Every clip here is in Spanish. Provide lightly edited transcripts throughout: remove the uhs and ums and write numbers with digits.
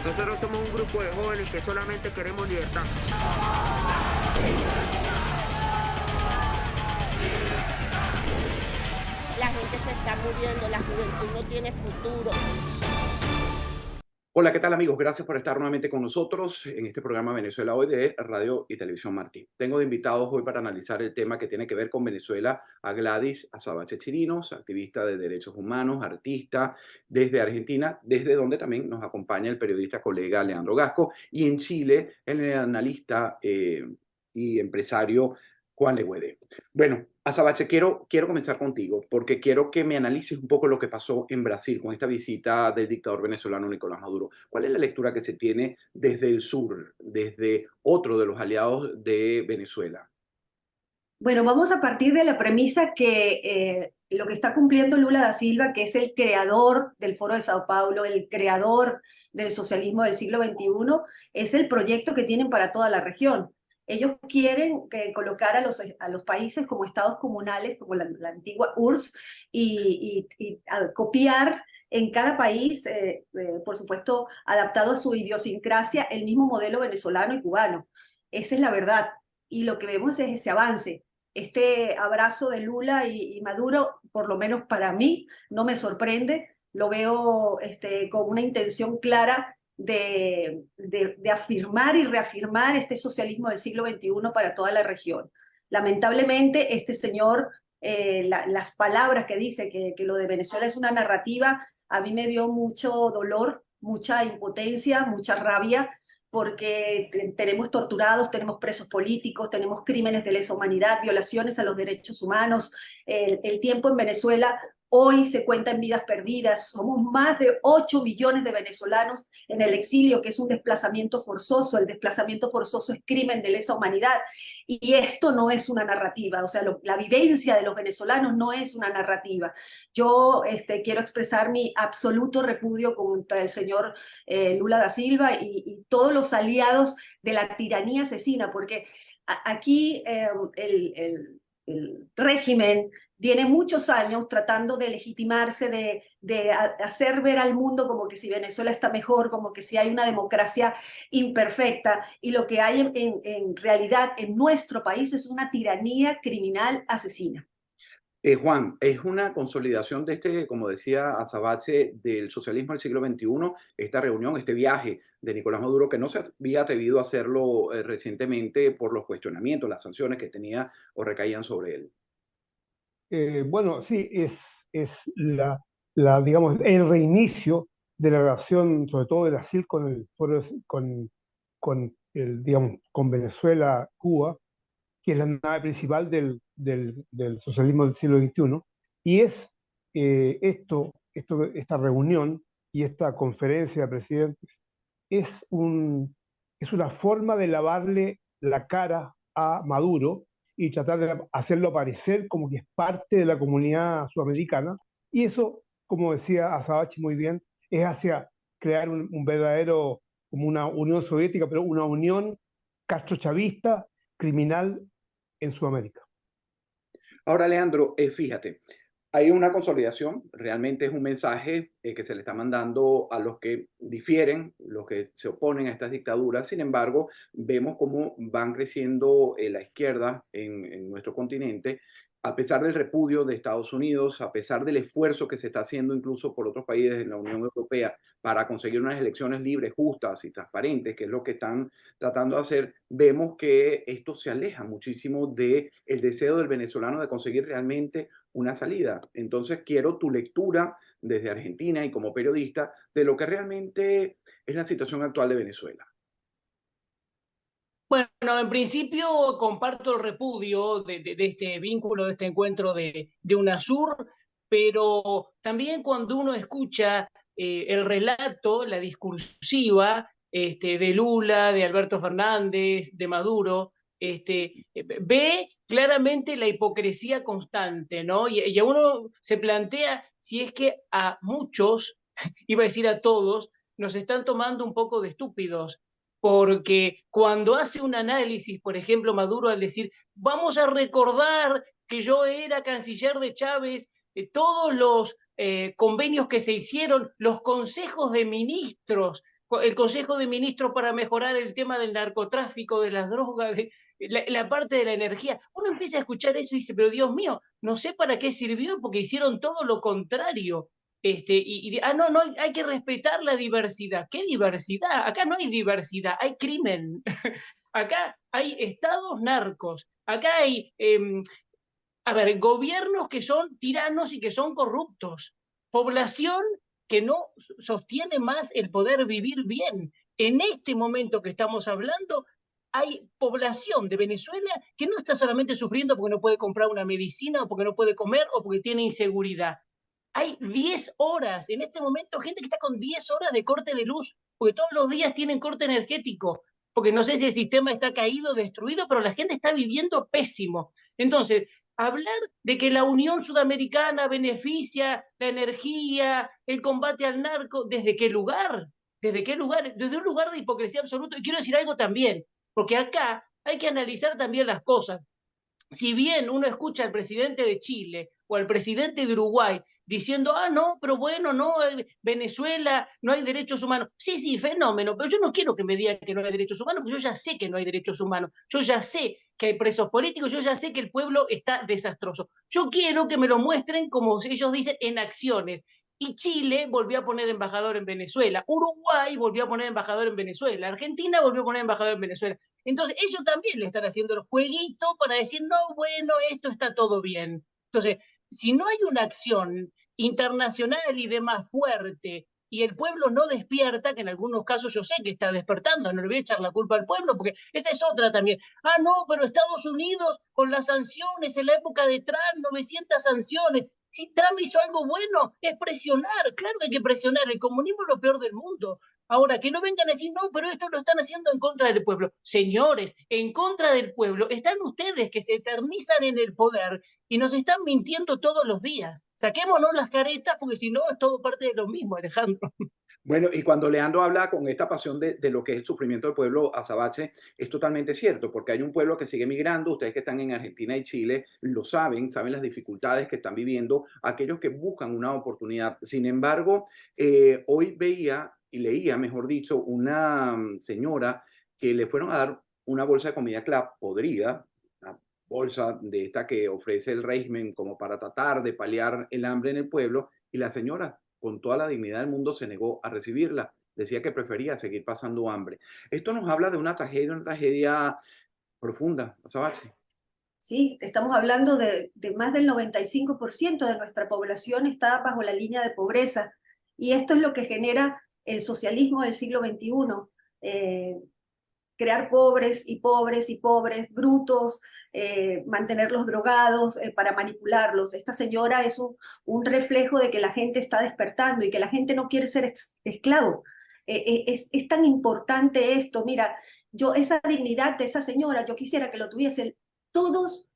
Nosotros somos un grupo de jóvenes que solamente queremos libertad. La gente se está muriendo, la juventud no tiene futuro. Hola, ¿qué tal amigos? Gracias por estar nuevamente con nosotros en este programa Venezuela Hoy de Radio y Televisión Martí. Tengo de invitados hoy para analizar el tema que tiene que ver con Venezuela a Gladys Azabache Chirinos, activista de derechos humanos, artista desde Argentina, desde donde también nos acompaña el periodista colega Leandro Gasco, y en Chile el analista y empresario Juan Legüede. Bueno, Azabache, quiero comenzar contigo porque quiero que me analices un poco lo que pasó en Brasil con esta visita del dictador venezolano Nicolás Maduro. ¿Cuál es la lectura que se tiene desde el sur, desde otro de los aliados de Venezuela? Bueno, vamos a partir de la premisa que lo que está cumpliendo Lula da Silva, que es el creador del Foro de Sao Paulo, el creador del socialismo del siglo XXI, es el proyecto que tienen para toda la región. Ellos quieren colocar a los países como estados comunales, como la antigua URSS, y copiar en cada país, por supuesto, adaptado a su idiosincrasia, el mismo modelo venezolano y cubano. Esa es la verdad. Y lo que vemos es ese avance. Este abrazo de Lula y Maduro, por lo menos para mí, no me sorprende. Lo veo con una intención clara de afirmar y reafirmar este socialismo del siglo XXI para toda la región. Lamentablemente, este señor, las palabras que dice que lo de Venezuela es una narrativa, a mí me dio mucho dolor, mucha impotencia, mucha rabia, porque tenemos torturados, tenemos presos políticos, tenemos crímenes de lesa humanidad, violaciones a los derechos humanos. El tiempo en Venezuela hoy se cuenta en vidas perdidas. Somos más de 8 millones de venezolanos en el exilio, que es un desplazamiento forzoso. El desplazamiento forzoso es crimen de lesa humanidad. Y esto no es una narrativa. O sea, la vivencia de los venezolanos no es una narrativa. Yo quiero expresar mi absoluto repudio contra el señor Lula da Silva y todos los aliados de la tiranía asesina, porque aquí el régimen tiene muchos años tratando de legitimarse, de hacer ver al mundo como que si Venezuela está mejor, como que si hay una democracia imperfecta, y lo que hay en realidad en nuestro país es una tiranía criminal asesina. Juan, es una consolidación de este, como decía Azabache, del socialismo del siglo XXI, esta reunión, este viaje de Nicolás Maduro, que no se había atrevido a hacerlo recientemente por los cuestionamientos, las sanciones que tenía o recaían sobre él. Bueno, sí, es digamos, el reinicio de la relación, sobre todo de Brasil con el foro, digamos, con Venezuela, Cuba, que es la nave principal del socialismo del siglo XXI, y es esta reunión y esta conferencia de presidentes es, es una forma de lavarle la cara a Maduro y tratar de hacerlo aparecer como que es parte de la comunidad sudamericana, y eso, como decía Azabachi muy bien, es hacia crear un verdadero, como una Unión Soviética, pero una unión castrochavista criminal en Sudamérica. Ahora, Leandro, fíjate, hay una consolidación, realmente es un mensaje que se le está mandando a los que difieren, los que se oponen a estas dictaduras. Sin embargo, vemos cómo van creciendo la izquierda en nuestro continente, a pesar del repudio de Estados Unidos, a pesar del esfuerzo que se está haciendo incluso por otros países en la Unión Europea para conseguir unas elecciones libres, justas y transparentes, que es lo que están tratando de hacer. Vemos que esto se aleja muchísimo del deseo del venezolano de conseguir realmente una salida. Entonces quiero tu lectura desde Argentina y como periodista de lo que realmente es la situación actual de Venezuela. Bueno, en principio comparto el repudio de este vínculo, de este encuentro de UNASUR, pero también cuando uno escucha el relato, la discursiva de Lula, de Alberto Fernández, de Maduro, ve claramente la hipocresía constante, ¿no? Y a uno se plantea si es que a muchos, iba a decir a todos, nos están tomando un poco de estúpidos, porque cuando hace un análisis, por ejemplo, Maduro al decir, vamos a recordar que yo era canciller de Chávez, todos los convenios que se hicieron, los consejos de ministros el Consejo de Ministros para mejorar el tema del narcotráfico, de las drogas, de la parte de la energía. Uno empieza a escuchar eso y dice, pero Dios mío, no sé para qué sirvió porque hicieron todo lo contrario. No, hay que respetar la diversidad. ¿Qué diversidad? Acá no hay diversidad, hay crimen. Acá hay estados narcos. Acá hay, gobiernos que son tiranos y que son corruptos. Población que no sostiene más el poder vivir bien. En este momento que estamos hablando, hay población de Venezuela que no está solamente sufriendo porque no puede comprar una medicina o porque no puede comer o porque tiene inseguridad. Hay 10 horas, en este momento, gente que está con 10 horas de corte de luz, porque todos los días tienen corte energético, porque no sé si el sistema está caído, destruido, pero la gente está viviendo pésimo. Entonces, hablar de que la Unión Sudamericana beneficia la energía, el combate al narco, ¿desde qué lugar? ¿Desde qué lugar? Desde un lugar de hipocresía absoluta. Y quiero decir algo también, porque acá hay que analizar también las cosas. Si bien uno escucha al presidente de Chile o al presidente de Uruguay diciendo, no, pero bueno, no, Venezuela, no hay derechos humanos. Sí, fenómeno, pero yo no quiero que me digan que no hay derechos humanos, porque yo ya sé que no hay derechos humanos, yo ya sé que hay presos políticos, yo ya sé que el pueblo está desastroso. Yo quiero que me lo muestren, como ellos dicen, en acciones. Y Chile volvió a poner embajador en Venezuela, Uruguay volvió a poner embajador en Venezuela, Argentina volvió a poner embajador en Venezuela. Entonces ellos también le están haciendo el jueguito para decir, no, bueno, esto está todo bien. Entonces, si no hay una acción internacional y demás fuerte, y el pueblo no despierta, que en algunos casos yo sé que está despertando, no le voy a echar la culpa al pueblo, porque esa es otra también. No, pero Estados Unidos con las sanciones, en la época de Trump, 900 sanciones. Si Trump hizo algo bueno, es presionar, claro que hay que presionar, el comunismo es lo peor del mundo. Ahora, que no vengan a decir, no, pero esto lo están haciendo en contra del pueblo. Señores, en contra del pueblo están ustedes que se eternizan en el poder y nos están mintiendo todos los días. Saquémonos las caretas porque si no es todo parte de lo mismo, Alejandro. Bueno, y cuando Leandro habla con esta pasión de lo que es el sufrimiento del pueblo azabache, es totalmente cierto, porque hay un pueblo que sigue migrando, ustedes que están en Argentina y Chile lo saben las dificultades que están viviendo aquellos que buscan una oportunidad. Sin embargo, hoy veía y leía, mejor dicho, una señora que le fueron a dar una bolsa de comida CLAP podrida, una bolsa de esta que ofrece el régimen como para tratar de paliar el hambre en el pueblo, y la señora con toda la dignidad del mundo se negó a recibirla. Decía que prefería seguir pasando hambre. Esto nos habla de una tragedia profunda, Azabache. Sí, estamos hablando de más del 95% de nuestra población está bajo la línea de pobreza. Y esto es lo que genera el socialismo del siglo XXI. Crear pobres y pobres y pobres, brutos, mantenerlos drogados para manipularlos. Esta señora es un reflejo de que la gente está despertando y que la gente no quiere ser esclavo. Es tan importante esto. Mira, esa dignidad de esa señora, yo quisiera que lo tuviesen todos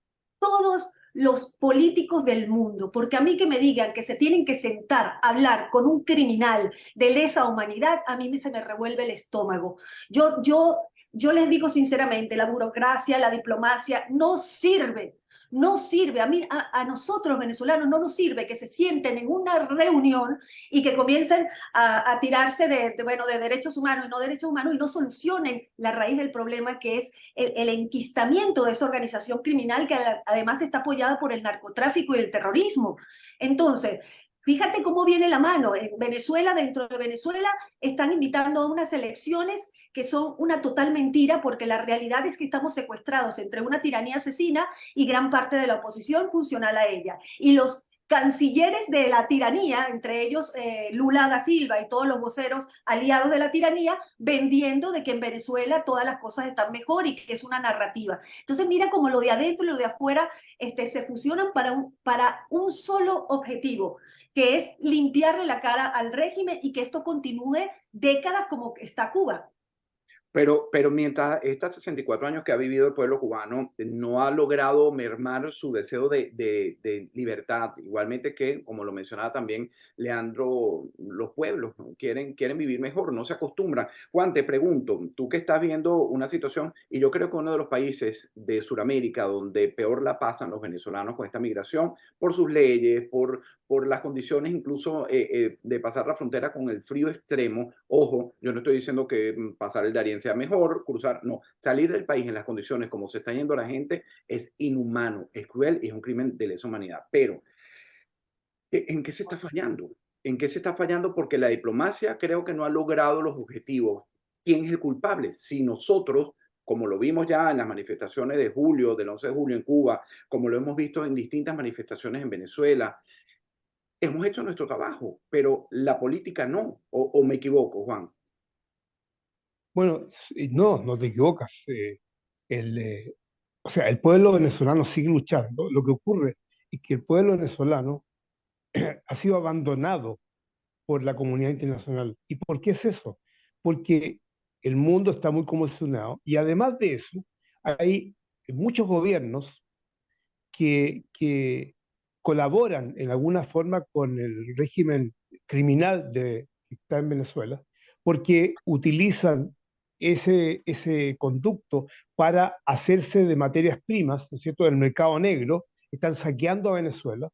los políticos del mundo, porque a mí que me digan que se tienen que sentar a hablar con un criminal de lesa humanidad, a mí se me revuelve el estómago. Yo les digo sinceramente, la burocracia, la diplomacia no sirve. No sirve, a nosotros venezolanos no nos sirve que se sienten en una reunión y que comiencen a tirarse de derechos humanos y no derechos humanos y no solucionen la raíz del problema, que es el enquistamiento de esa organización criminal que además está apoyada por el narcotráfico y el terrorismo. Entonces, fíjate cómo viene la mano. En Venezuela, dentro de Venezuela, están invitando a unas elecciones que son una total mentira, porque la realidad es que estamos secuestrados entre una tiranía asesina y gran parte de la oposición funcional a ella. Y los cancilleres de la tiranía, entre ellos Lula da Silva y todos los voceros aliados de la tiranía, vendiendo de que en Venezuela todas las cosas están mejor y que es una narrativa. Entonces mira cómo lo de adentro y lo de afuera se fusionan para un solo objetivo, que es limpiarle la cara al régimen y que esto continúe décadas como está Cuba. Pero mientras estos 64 años que ha vivido el pueblo cubano no ha logrado mermar su deseo de libertad, igualmente que, como lo mencionaba también Leandro, los pueblos, ¿no? quieren vivir mejor, no se acostumbran. Juan, te pregunto, tú que estás viendo una situación, y yo creo que uno de los países de Sudamérica donde peor la pasan los venezolanos con esta migración, por sus leyes, por las condiciones incluso de pasar la frontera con el frío extremo. Ojo, yo no estoy diciendo que pasar el Darién sea mejor, cruzar, no. Salir del país en las condiciones como se está yendo la gente es inhumano, es cruel y es un crimen de lesa humanidad. Pero, ¿en qué se está fallando? ¿En qué se está fallando? Porque la diplomacia creo que no ha logrado los objetivos. ¿Quién es el culpable? Si nosotros, como lo vimos ya en las manifestaciones de julio, del 11 de julio en Cuba, como lo hemos visto en distintas manifestaciones en Venezuela, hemos hecho nuestro trabajo, pero la política no. ¿O me equivoco, Juan? Bueno, no, no te equivocas. El, o sea, el pueblo venezolano sigue luchando. Lo que ocurre es que el pueblo venezolano ha sido abandonado por la comunidad internacional. ¿Y por qué es eso? Porque el mundo está muy convulsionado y además de eso, hay muchos gobiernos que colaboran en alguna forma con el régimen criminal que está en Venezuela, porque utilizan ese conducto para hacerse de materias primas, ¿no es cierto?, del mercado negro, están saqueando a Venezuela,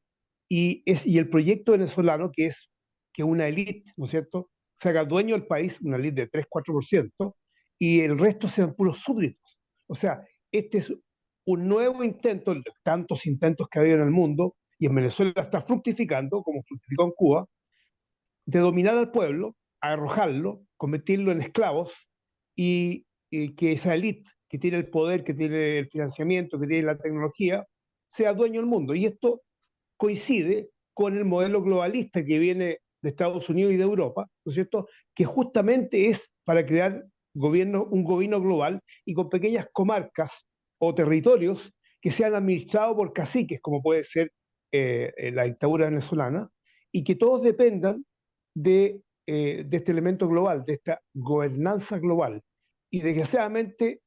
y el proyecto venezolano, que una élite, ¿no es cierto?, se haga dueño del país, una élite de 3-4%, y el resto sean puros súbditos. O sea, este es un nuevo intento, tantos intentos que ha habido en el mundo, y en Venezuela está fructificando, como fructificó en Cuba, de dominar al pueblo, arrojarlo, convertirlo en esclavos, y que esa élite que tiene el poder, que tiene el financiamiento, que tiene la tecnología, sea dueño del mundo. Y esto coincide con el modelo globalista que viene de Estados Unidos y de Europa, ¿no es cierto?, que justamente es para crear un gobierno global y con pequeñas comarcas o territorios que sean administrados por caciques, como puede ser la dictadura venezolana, y que todos dependan de este elemento global, de esta gobernanza global. Y desgraciadamente,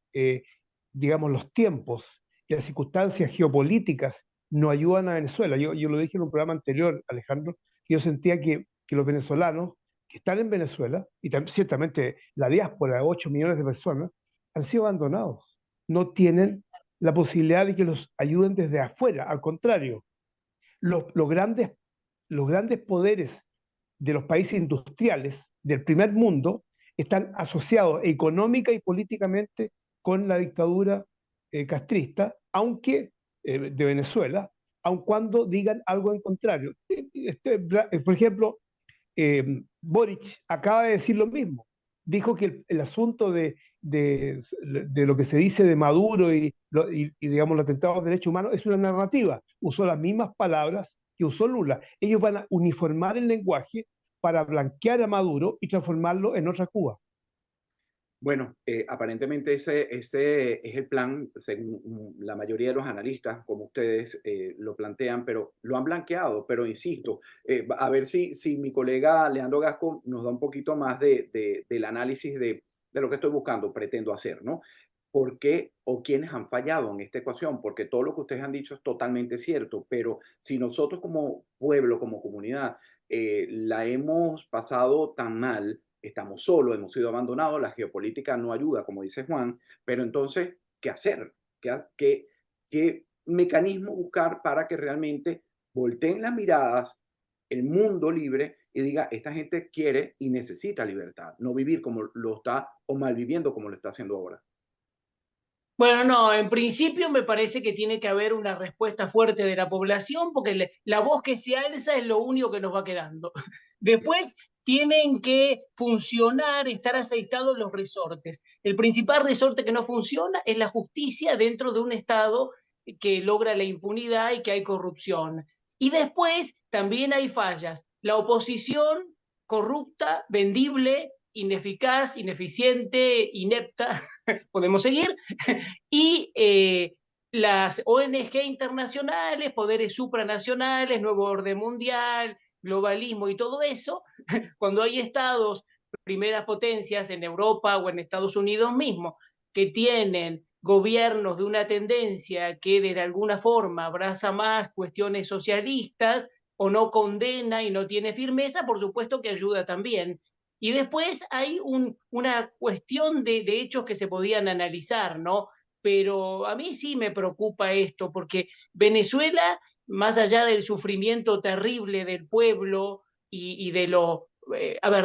digamos, los tiempos y las circunstancias geopolíticas no ayudan a Venezuela. Yo lo dije en un programa anterior, Alejandro, que yo sentía que los venezolanos que están en Venezuela, y ciertamente la diáspora de 8 millones de personas, han sido abandonados. No tienen la posibilidad de que los ayuden desde afuera. Al contrario, los grandes poderes de los países industriales del primer mundo están asociados económica y políticamente con la dictadura castrista, aunque de Venezuela, aun cuando digan algo en contrario. Por ejemplo, Boric acaba de decir lo mismo. Dijo que el asunto de lo que se dice de Maduro y, digamos, los atentados de derechos humanos es una narrativa. Usó las mismas palabras que usó Lula. Ellos van a uniformar el lenguaje para blanquear a Maduro y transformarlo en otra Cuba. Bueno, aparentemente ese es el plan, según la mayoría de los analistas, como ustedes lo plantean, pero lo han blanqueado. Pero insisto, a ver si mi colega Leandro Gasco nos da un poquito más del análisis de lo que estoy buscando, pretendo hacer, ¿no? ¿Por qué o quiénes han fallado en esta ecuación? Porque todo lo que ustedes han dicho es totalmente cierto, pero si nosotros como pueblo, como comunidad, la hemos pasado tan mal, estamos solos, hemos sido abandonados, la geopolítica no ayuda, como dice Juan, pero entonces, ¿qué hacer? ¿Qué mecanismo buscar para que realmente volteen las miradas, el mundo libre y diga, esta gente quiere y necesita libertad, no vivir como lo está o mal viviendo como lo está haciendo ahora? Bueno, no, en principio me parece que tiene que haber una respuesta fuerte de la población, porque la voz que se alza es lo único que nos va quedando. Después tienen que funcionar, estar aceitados los resortes. El principal resorte que no funciona es la justicia dentro de un Estado que logra la impunidad y que hay corrupción. Y después también hay fallas. La oposición corrupta, vendible, ineficaz, ineficiente, inepta, podemos seguir, y las ONG internacionales, poderes supranacionales, nuevo orden mundial, globalismo y todo eso, cuando hay estados primeras potencias en Europa o en Estados Unidos mismo, que tienen gobiernos de una tendencia que de alguna forma abraza más cuestiones socialistas o no condena y no tiene firmeza, por supuesto que ayuda también. Y después hay una cuestión de hechos que se podían analizar, ¿no? Pero a mí sí me preocupa esto, porque Venezuela, más allá del sufrimiento terrible del pueblo y de lo,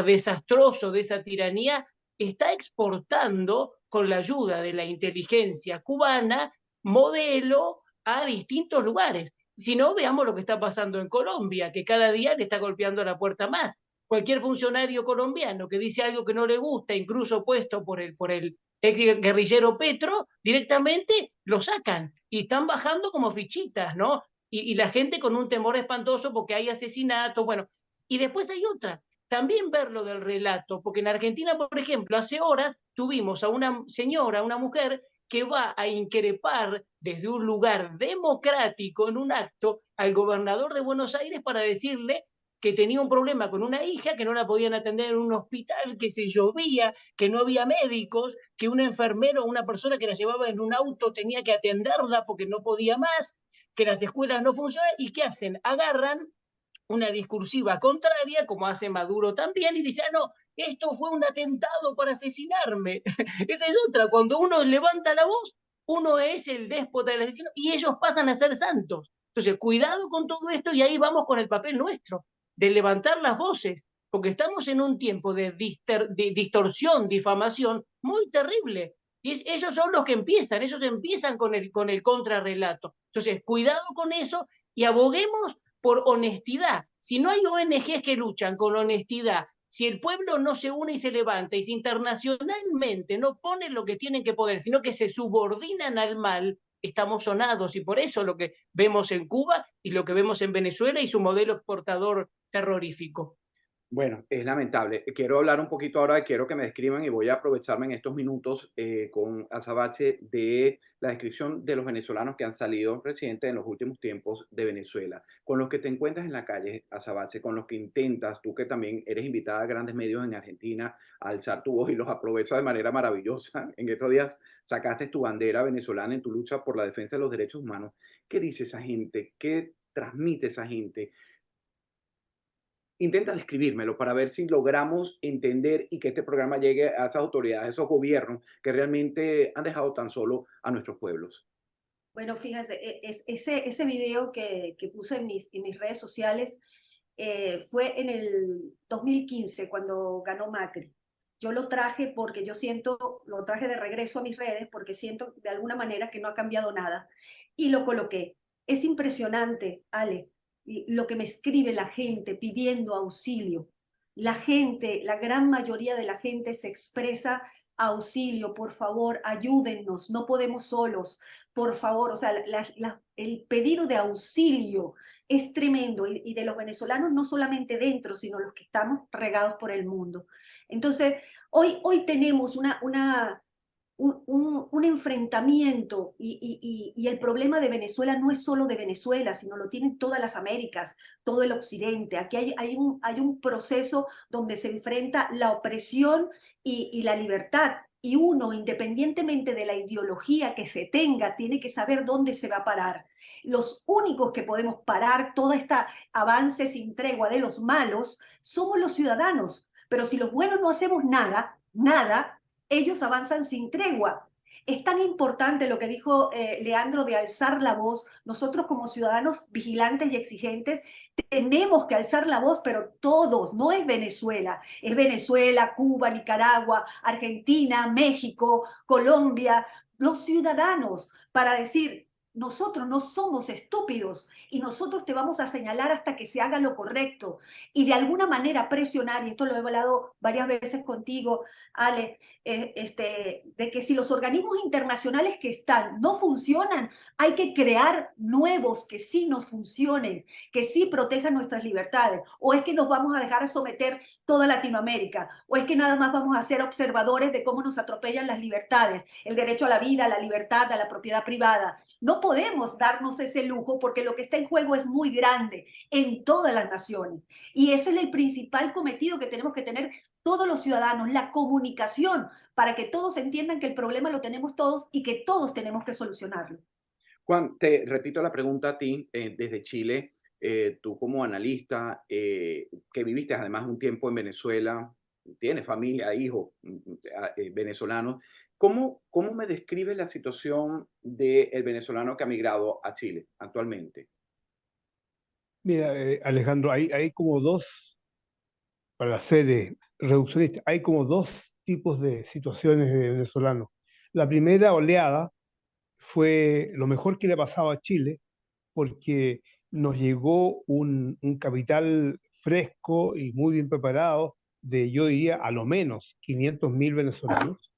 desastroso de esa tiranía, está exportando con la ayuda de la inteligencia cubana modelo a distintos lugares. Si no, veamos lo que está pasando en Colombia, que cada día le está golpeando la puerta más. Cualquier funcionario colombiano que dice algo que no le gusta, incluso puesto por el ex guerrillero Petro, directamente lo sacan y están bajando como fichitas, ¿no? Y la gente con un temor espantoso porque hay asesinatos, bueno. Y después hay otra, también ver lo del relato, porque en Argentina, por ejemplo, hace horas tuvimos a una señora, una mujer, que va a increpar desde un lugar democrático en un acto al gobernador de Buenos Aires para decirle que tenía un problema con una hija, que no la podían atender en un hospital, que se llovía, que no había médicos, que un enfermero o una persona que la llevaba en un auto tenía que atenderla porque no podía más, que las escuelas no funcionan. ¿Y qué hacen? Agarran una discursiva contraria, como hace Maduro también, y dice, no, esto fue un atentado para asesinarme. Esa es otra, cuando uno levanta la voz, uno es el déspota del asesino y ellos pasan a ser santos. Entonces, cuidado con todo esto y ahí vamos con el papel nuestro, de levantar las voces, porque estamos en un tiempo de distorsión, difamación muy terrible. Y ellos son los que empiezan, ellos empiezan con el contrarrelato. Entonces, cuidado con eso y aboguemos por honestidad. Si no hay ONGs que luchan con honestidad, si el pueblo no se une y se levanta y si internacionalmente no ponen lo que tienen que poner, sino que se subordinan al mal, estamos sonados. Y por eso lo que vemos en Cuba y lo que vemos en Venezuela y su modelo exportador terrorífico. Bueno, es lamentable. Quiero hablar un poquito ahora, quiero que me describan y voy a aprovecharme en estos minutos con Azabache de la descripción de los venezolanos que han salido, presidente, en los últimos tiempos de Venezuela. Con los que te encuentras en la calle, Azabache, con los que intentas, tú que también eres invitada a grandes medios en Argentina, a alzar tu voz y los aprovechas de manera maravillosa. En estos días sacaste tu bandera venezolana en tu lucha por la defensa de los derechos humanos. ¿Qué dice esa gente? ¿Qué transmite esa gente? Intenta describírmelo para ver si logramos entender y que este programa llegue a esas autoridades, a esos gobiernos que realmente han dejado tan solo a nuestros pueblos. Bueno, fíjate, ese video que puse en mis redes sociales fue en el 2015, cuando ganó Macri. Yo lo traje porque lo traje de regreso a mis redes porque siento de alguna manera que no ha cambiado nada. Y lo coloqué. Es impresionante, Ale, lo que me escribe la gente pidiendo auxilio. La gente, la gran mayoría de la gente se expresa auxilio, por favor, ayúdennos, no podemos solos, por favor. O sea, el pedido de auxilio es tremendo y de los venezolanos no solamente dentro, sino los que estamos regados por el mundo. Entonces, hoy tenemos un enfrentamiento y el problema de Venezuela no es solo de Venezuela, sino lo tienen todas las Américas, todo el occidente. Aquí hay un proceso donde se enfrenta la opresión y la libertad. Y uno, independientemente de la ideología que se tenga, tiene que saber dónde se va a parar. Los únicos que podemos parar todo este avance sin tregua de los malos somos los ciudadanos. Pero si los buenos no hacemos nada, ellos avanzan sin tregua. Es tan importante lo que dijo Leandro de alzar la voz. Nosotros como ciudadanos vigilantes y exigentes tenemos que alzar la voz, pero todos, no es Venezuela, es Venezuela, Cuba, Nicaragua, Argentina, México, Colombia, los ciudadanos, para decir, nosotros no somos estúpidos y nosotros te vamos a señalar hasta que se haga lo correcto y de alguna manera presionar, y esto lo he hablado varias veces contigo, Ale, de que si los organismos internacionales que están no funcionan, hay que crear nuevos que sí nos funcionen, que sí protejan nuestras libertades. O es que nos vamos a dejar someter toda Latinoamérica, o es que nada más vamos a ser observadores de cómo nos atropellan las libertades, el derecho a la vida, a la libertad, a la propiedad privada. No podemos darnos ese lujo porque lo que está en juego es muy grande en todas las naciones. Y eso es el principal cometido que tenemos que tener todos los ciudadanos, la comunicación, para que todos entiendan que el problema lo tenemos todos y que todos tenemos que solucionarlo. Juan, te repito la pregunta a ti desde Chile, tú como analista, que viviste además un tiempo en Venezuela, tienes familia, hijos venezolanos, ¿cómo me describe la situación del venezolano que ha migrado a Chile actualmente? Mira, Alejandro, hay como dos, para ser reduccionista, hay como dos tipos de situaciones de venezolanos. La primera oleada fue lo mejor que le ha pasado a Chile, porque nos llegó un capital fresco y muy bien preparado de, yo diría, a lo menos 500.000 venezolanos,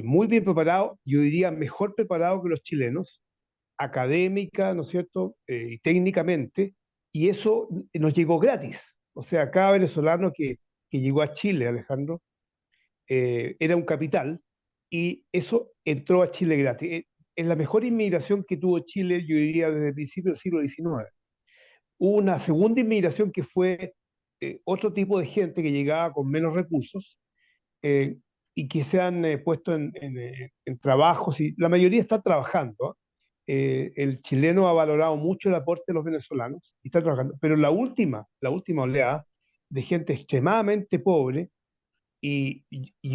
muy bien preparado, yo diría mejor preparado que los chilenos, académica, ¿no es cierto?, y técnicamente, y eso nos llegó gratis. O sea, cada venezolano que llegó a Chile, Alejandro, era un capital y eso entró a Chile gratis. Es la mejor inmigración que tuvo Chile, yo diría, desde el principio del siglo XIX. Hubo una segunda inmigración que fue otro tipo de gente que llegaba con menos recursos, eh, y que se han puesto en trabajos, y la mayoría está trabajando. El chileno ha valorado mucho el aporte de los venezolanos y está trabajando, pero la última oleada de gente extremadamente pobre y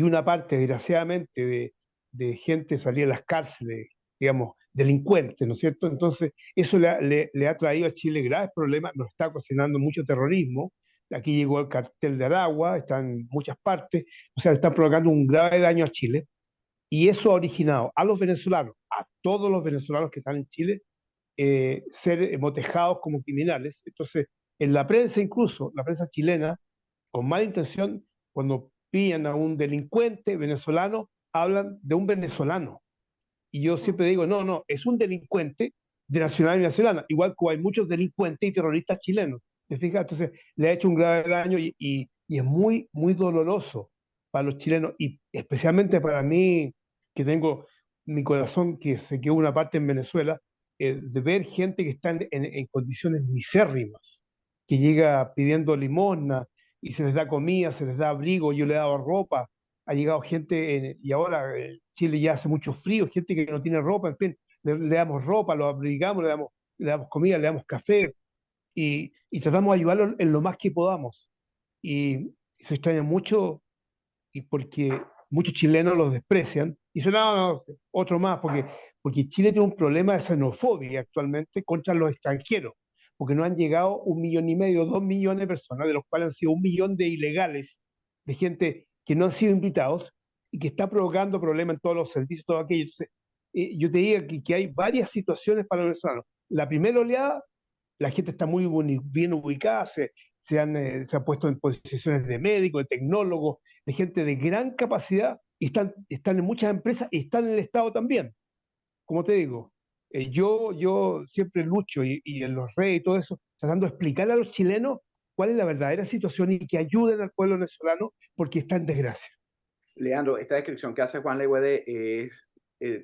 una parte, desgraciadamente, de gente salía a las cárceles, digamos, delincuentes, ¿no es cierto? Entonces, eso le ha traído a Chile graves problemas, nos está ocasionando mucho terrorismo. Aquí llegó el cartel de Aragua, está en muchas partes, o sea, están provocando un grave daño a Chile, y eso ha originado a los venezolanos, a todos los venezolanos que están en Chile, ser motejados como criminales. Entonces, en la prensa incluso, la prensa chilena, con mala intención, cuando pillan a un delincuente venezolano, hablan de un venezolano. Y yo siempre digo, no, no, es un delincuente de nacionalidad venezolana, igual que hay muchos delincuentes y terroristas chilenos. ¿Te fijas? Entonces, le ha hecho un grave daño y es muy, muy doloroso para los chilenos y especialmente para mí, que tengo mi corazón que se quedó una parte en Venezuela, de ver gente que está en condiciones misérrimas, que llega pidiendo limosna y se les da comida, se les da abrigo, yo le he dado ropa, ha llegado gente, y ahora Chile ya hace mucho frío, gente que no tiene ropa, en fin, le damos ropa, lo abrigamos, le damos comida, le damos café y tratamos de ayudarlo en lo más que podamos. Y se extraña mucho y porque muchos chilenos los desprecian y dicen, no, no, otro más, porque Chile tiene un problema de xenofobia actualmente contra los extranjeros, porque no han llegado 1,5 millones, 2 millones de personas, de los cuales han sido 1 millón de ilegales, de gente que no han sido invitados y que está provocando problemas en todos los servicios, todo aquello. Entonces, yo te digo que hay varias situaciones para los venezolanos. La primera oleada, la gente está muy bien ubicada, se han puesto en posiciones de médicos, de tecnólogos, de gente de gran capacidad, y están en muchas empresas y están en el Estado también. Como te digo, yo siempre lucho y en los redes y todo eso, tratando de explicar a los chilenos cuál es la verdadera situación y que ayuden al pueblo venezolano porque está en desgracia. Leandro, esta descripción que hace Juan Legüede es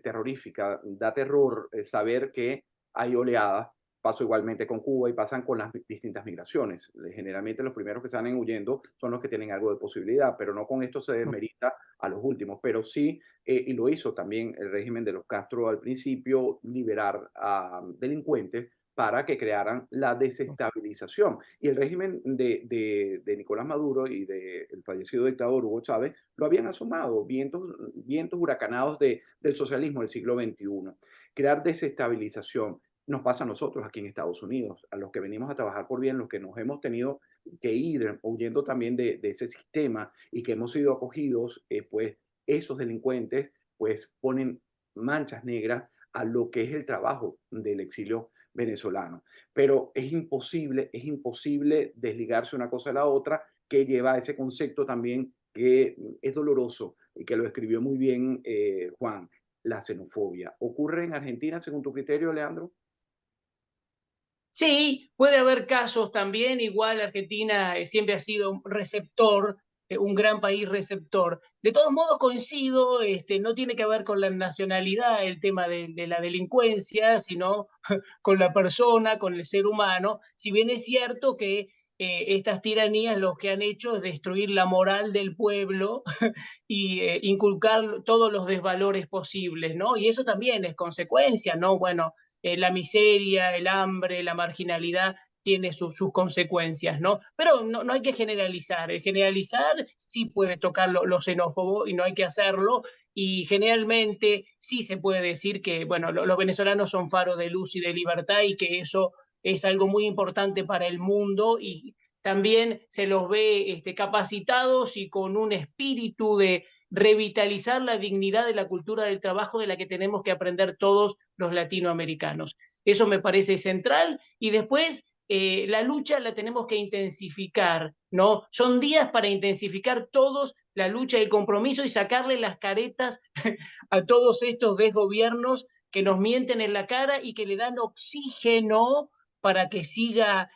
terrorífica, da terror saber que hay oleadas, pasó igualmente con Cuba y pasan con las distintas migraciones. Generalmente los primeros que salen huyendo son los que tienen algo de posibilidad, pero no con esto se desmerita a los últimos, pero sí, y lo hizo también el régimen de los Castro al principio, liberar a delincuentes para que crearan la desestabilización. Y el régimen de Nicolás Maduro y del fallecido dictador Hugo Chávez lo habían asomado, vientos huracanados del socialismo del siglo XXI. Crear desestabilización. Nos pasa a nosotros aquí en Estados Unidos, a los que venimos a trabajar por bien, los que nos hemos tenido que ir huyendo también de ese sistema y que hemos sido acogidos, pues esos delincuentes pues ponen manchas negras a lo que es el trabajo del exilio venezolano. Pero es imposible desligarse una cosa de la otra, que lleva a ese concepto también que es doloroso y que lo escribió muy bien Juan, la xenofobia. ¿Ocurre en Argentina según tu criterio, Leandro? Sí, puede haber casos también, igual Argentina siempre ha sido un receptor un gran país receptor. De todos modos, coincido, no tiene que ver con la nacionalidad el tema de la delincuencia, sino con la persona, con el ser humano, si bien es cierto que estas tiranías lo que han hecho es destruir la moral del pueblo y inculcar todos los desvalores posibles, ¿no? Y eso también es consecuencia, ¿no? Bueno, la miseria, el hambre, la marginalidad tiene sus consecuencias, ¿no? Pero no hay que generalizar. El generalizar sí puede tocar lo xenófobo y no hay que hacerlo. Y generalmente sí se puede decir que, bueno, los venezolanos son faro de luz y de libertad y que eso es algo muy importante para el mundo y también se los ve capacitados y con un espíritu de revitalizar la dignidad de la cultura del trabajo de la que tenemos que aprender todos los latinoamericanos. Eso me parece central y después la lucha la tenemos que intensificar, ¿no? Son días para intensificar todos la lucha y el compromiso y sacarle las caretas a todos estos desgobiernos que nos mienten en la cara y que le dan oxígeno para que siga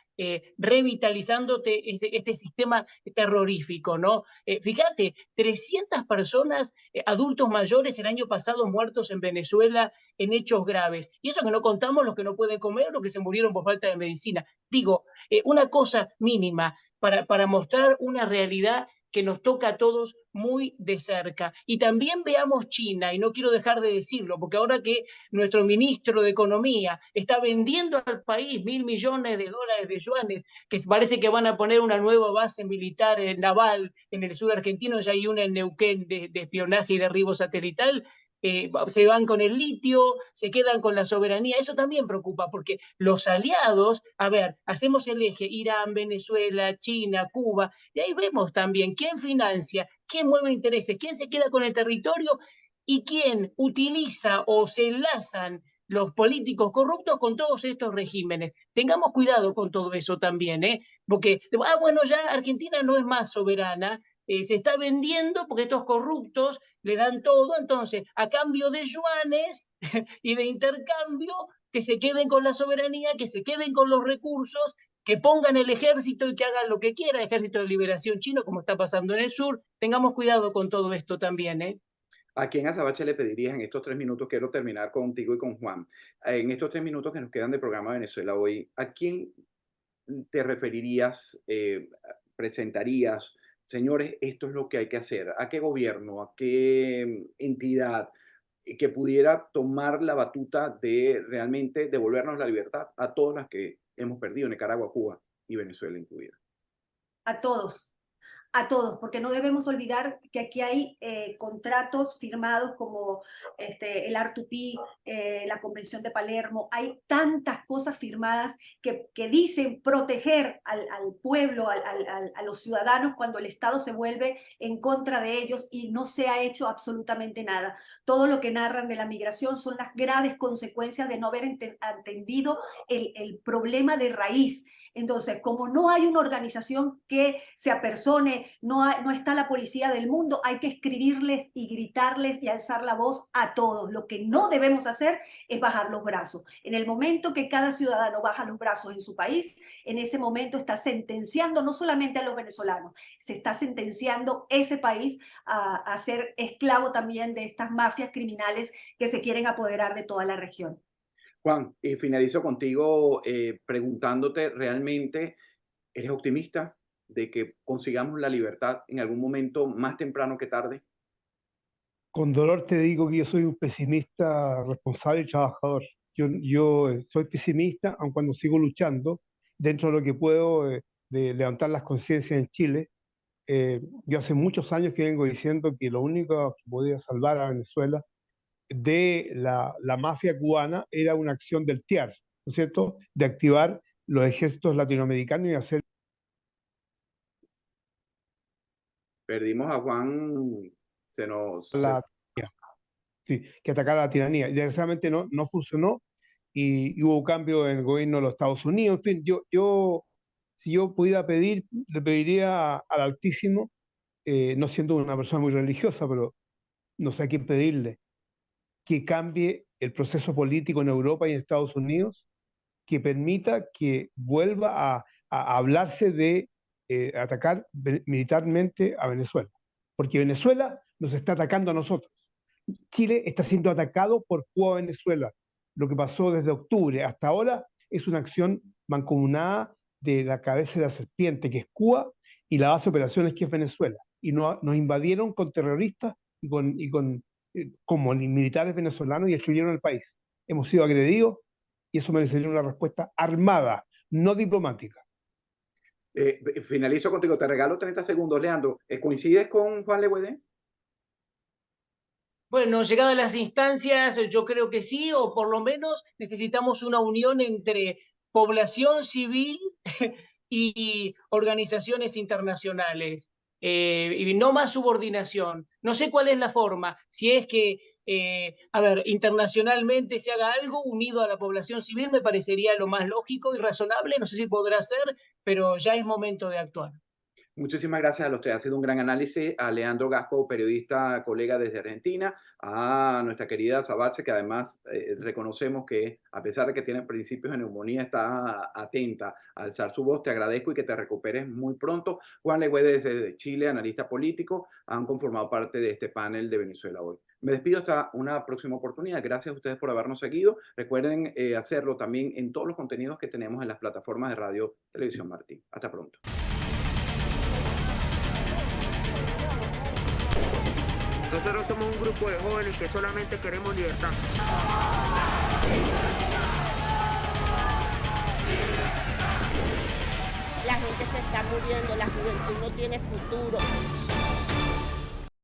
revitalizándote este sistema terrorífico, ¿no? Fíjate, 300 personas, adultos mayores, el año pasado muertos en Venezuela en hechos graves. Y eso que no contamos los que no pueden comer, los que se murieron por falta de medicina. Digo, una cosa mínima para mostrar una realidad que nos toca a todos muy de cerca. Y también veamos China, y no quiero dejar de decirlo, porque ahora que nuestro ministro de Economía está vendiendo al país $1.000 millones de yuanes, que parece que van a poner una nueva base militar naval en el sur argentino, ya hay una en Neuquén de espionaje y derribo satelital, se van con el litio, se quedan con la soberanía. Eso también preocupa, porque los aliados, a ver, hacemos el eje Irán, Venezuela, China, Cuba, y ahí vemos también quién financia, quién mueve intereses, quién se queda con el territorio y quién utiliza o se enlazan los políticos corruptos con todos estos regímenes. Tengamos cuidado con todo eso también, ¿eh? Porque, bueno, ya Argentina no es más soberana, se está vendiendo porque estos corruptos le dan todo, entonces, a cambio de yuanes y de intercambio, que se queden con la soberanía, que se queden con los recursos, que pongan el ejército y que hagan lo que quiera, el ejército de liberación chino, como está pasando en el sur. Tengamos cuidado con todo esto también, ¿eh? ¿A quién Azabache le pedirías en estos 3 minutos? Quiero terminar contigo y con Juan. En estos 3 minutos que nos quedan de programa de Venezuela hoy, ¿a quién te referirías, presentarías, señores, esto es lo que hay que hacer? ¿A qué gobierno, a qué entidad que pudiera tomar la batuta de realmente devolvernos la libertad a todas las que hemos perdido, Nicaragua, Cuba y Venezuela incluida? A todos, porque no debemos olvidar que aquí hay contratos firmados como el R2P, la Convención de Palermo, hay tantas cosas firmadas que dicen proteger al pueblo, a los ciudadanos cuando el Estado se vuelve en contra de ellos y no se ha hecho absolutamente nada. Todo lo que narran de la migración son las graves consecuencias de no haber entendido el problema de raíz. Entonces, como no hay una organización que se apersone, no está la policía del mundo, hay que escribirles y gritarles y alzar la voz a todos. Lo que no debemos hacer es bajar los brazos. En el momento que cada ciudadano baja los brazos en su país, en ese momento está sentenciando no solamente a los venezolanos, se está sentenciando ese país a ser esclavo también de estas mafias criminales que se quieren apoderar de toda la región. Juan, finalizo contigo preguntándote, ¿realmente eres optimista de que consigamos la libertad en algún momento más temprano que tarde? Con dolor te digo que yo soy un pesimista responsable y trabajador. Yo soy pesimista, aun cuando sigo luchando dentro de lo que puedo de levantar las conciencias en Chile. Yo hace muchos años que vengo diciendo que lo único que podía salvar a Venezuela de la mafia cubana era una acción del TIAR, ¿no es cierto? De activar los ejércitos latinoamericanos y hacer Perdimos a Juan, se nos... la, sí, que atacar a la tiranía. Y desgraciadamente no funcionó y hubo cambio en el gobierno de los Estados Unidos. En fin, si yo pudiera pedir, le pediría al Altísimo, no siendo una persona muy religiosa, pero no sé a quién pedirle, que cambie el proceso político en Europa y en Estados Unidos, que permita que vuelva a hablarse de atacar militarmente a Venezuela, porque Venezuela nos está atacando a nosotros. Chile está siendo atacado por Cuba-Venezuela. Lo que pasó desde octubre hasta ahora es una acción mancomunada de la cabeza de la serpiente, que es Cuba, y la base de operaciones, que es Venezuela. Y nos invadieron con terroristas como militares venezolanos, y destruyeron el país. Hemos sido agredidos y eso merecería una respuesta armada, no diplomática. Finalizo contigo, te regalo 30 segundos, Leandro. ¿Coincides con Juan Leguedé? Bueno, llegadas las instancias, yo creo que sí, o por lo menos necesitamos una unión entre población civil y organizaciones internacionales, y no más subordinación. No sé cuál es la forma, si es que, a ver, internacionalmente se haga algo unido a la población civil, me parecería lo más lógico y razonable, no sé si podrá ser, pero ya es momento de actuar. Muchísimas gracias a los tres. Ha sido un gran análisis. A Leandro Gasco, periodista, colega desde Argentina. A nuestra querida Sabache, que además reconocemos que, a pesar de que tiene principios de neumonía, está atenta a alzar su voz. Te agradezco y que te recuperes muy pronto. Juan Leguede, desde Chile, analista político, han conformado parte de este panel de Venezuela hoy. Me despido hasta una próxima oportunidad. Gracias a ustedes por habernos seguido. Recuerden hacerlo también en todos los contenidos que tenemos en las plataformas de Radio Televisión Martí. Hasta pronto. Nosotros somos un grupo de jóvenes que solamente queremos libertad. La gente se está muriendo, la juventud no tiene futuro.